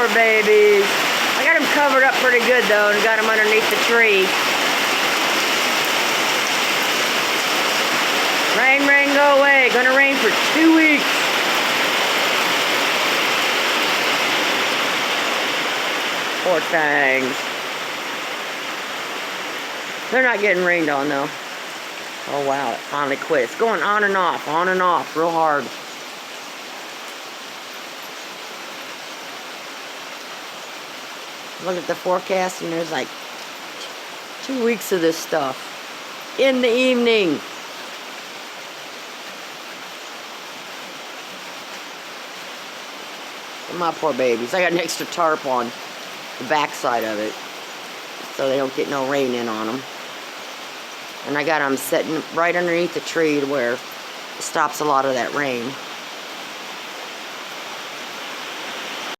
poor babies. I got them covered up pretty good though, and got them underneath the tree. Rain, rain, go away. Gonna rain for 2 weeks. Poor things. They're not getting rained on though. Oh wow, it finally quit. It's going on and off, real hard. Look at the forecast and there's like 2 weeks of this stuff in the evening. My poor babies. I got an extra tarp on the back side of it so they don't get no rain in on them. And I got them sitting right underneath the tree to where it stops a lot of that rain.